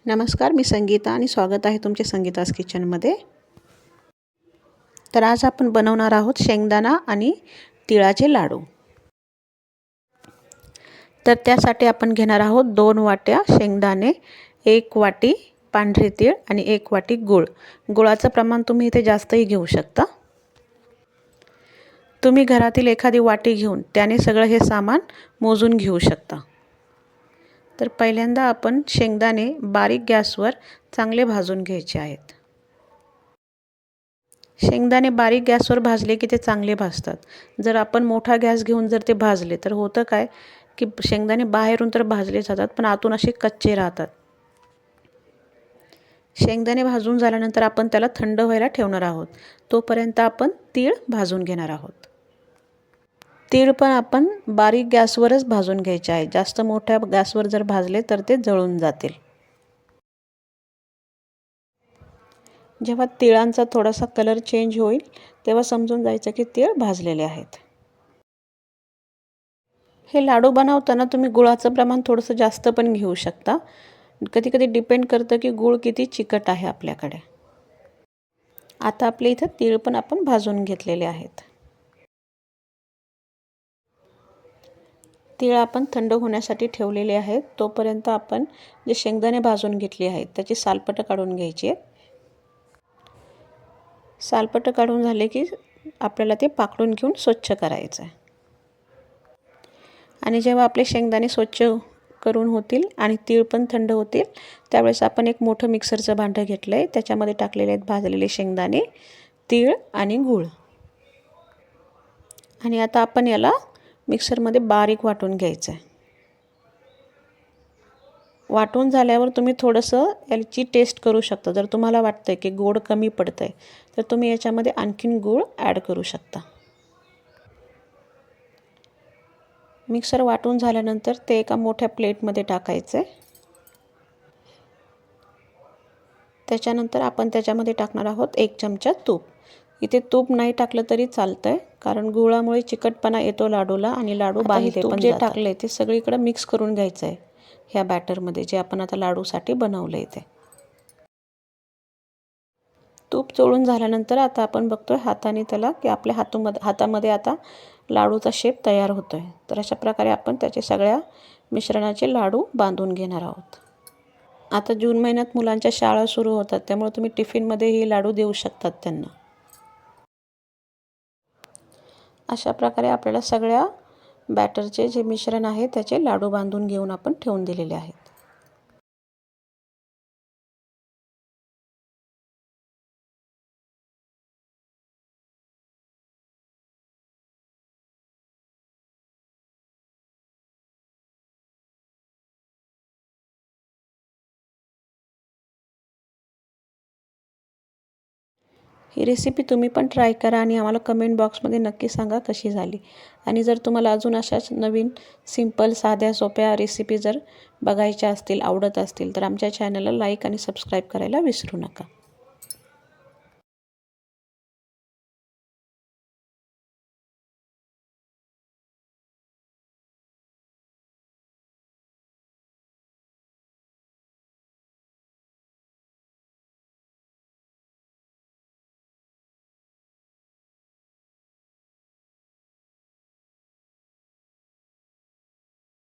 नमस्कार, मी संगीता आणि स्वागत आहे तुमचे संगीताज किचनमध्ये। तर आज आपण बनवणार आहोत शेंगदाणा आणि तिळाचे लाडू। तर त्यासाठी आपण घेणार आहोत 2 वाट्या शेंगदाणे, 1 वाटी पांढरे तीळ आणि 1 वाटी गूळ। गुळाचं प्रमाण तुम्ही इथे जास्तही घेऊ शकता। तुम्ही घरातील एखादी वाटी घेऊन त्याने सगळं हे सामान मोजून घेऊ शकता। तर पहिल्यांदा आपण शेंगदाणे बारीक गॅसवर चांगले भाजून घ्यायचे आहेत। शेंगदाणे बारीक गॅसवर भाजले की ते चांगले भाजतात। जर आपण मोठा गॅस घेऊन जर ते भाजले तर होतं काय की शेंगदाणे बाहेरून तर भाजले जातात पण आतून असे कच्चे राहतात। शेंगदाणे भाजून झाल्यानंतर आपण त्याला थंड व्हायला ठेवणार आहोत। तोपर्यंत आपण तीळ भाजून घेणार आहोत। तीळ पण आपण बारीक गॅसवरच भाजून घ्यायचे आहे। जास्त मोठ्या गॅसवर जर भाजले तर ते जळून जातील। जेव्हा तिळांचा थोडासा कलर चेंज होईल तेव्हा समजून जायचं की तीळ भाजलेले आहेत। हे लाडू बनवताना तुम्ही गुळाचं प्रमाण थोडंसं जास्त पण घेऊ शकता। कधी कधी डिपेंड करतं की गूळ किती चिकट आहे आपल्याकडे। आता आपले इथे तीळ पण आपण भाजून घेतलेले आहेत। तीळ आपण थंड होण्यासाठी ठेवलेले आहेत। तोपर्यंत आपण जे शेंगदाणे भाजून घेतले आहेत त्याची सालपटं काढून घ्यायची आहेत। सालपटं काढून झाले की आपल्याला ते पाकडून घेऊन स्वच्छ करायचं आहे। आणि जेव्हा आपले शेंगदाणे स्वच्छ करून होतील आणि तीळ पण थंड होतील त्यावेळेस आपण एक मोठं मिक्सरचं भांडं घेतलं आहे। त्याच्यामध्ये टाकलेले आहेत भाजलेले शेंगदाणे, तीळ आणि गूळ। आणि आता आपण याला मिक्सरमध्ये बारीक वाटून घ्यायचं आहे। वाटून झाल्यावर तुम्ही थोडंसं याची टेस्ट करू शकता। जर तुम्हाला वाटतं की गोड कमी पडतंय तर तुम्ही याच्यामध्ये आणखीन गूळ ॲड करू शकता। मिक्सर वाटून झाल्यानंतर ते एका मोठ्या प्लेटमध्ये टाकायचे। त्याच्यानंतर आपण त्याच्यामध्ये टाकणार आहोत 1 चमचा तूप। इथे तूप नाही टाकलं तरी चालतंय कारण गुळामुळे चिकटपणा येतो लाडूला आणि लाडू बांधले पण जे टाकले ते सगळीकडे मिक्स करून घ्यायचं आहे ह्या बॅटरमध्ये जे आपण आता लाडूसाठी बनवलंय ते। तूप चोळून झाल्यानंतर आता आपण बघतोय हाताने त्याला की आपल्या हातामध्ये आता लाडूचा शेप तयार होतोय। तर अशा प्रकारे आपण त्याचे सगळ्या मिश्रणाचे लाडू बांधून घेणार आहोत। आता जून महिन्यात मुलांच्या शाळा सुरू होतात त्यामुळे तुम्ही टिफिनमध्ये हे लाडू देऊ शकतात त्यांना। अशा प्रकारे आपल्याला सगळ्या बॅटरचे जे मिश्रण आहे त्याचे लाडू बांधून घेऊन आपण ठेवून दिलेले आहेत। ही रेसिपी तुम्ही पण ट्राय करा आणि आम्हाला कमेंट बॉक्समध्ये नक्की सांगा कशी झाली। आणि जर तुम्हाला अजून अशाच नवीन सिंपल साध्या सोप्या रेसिपी जर बघायच्या असतील आवडत असतील तर आमच्या चॅनलला लाईक आणि सबस्क्राईब करायला विसरू नका।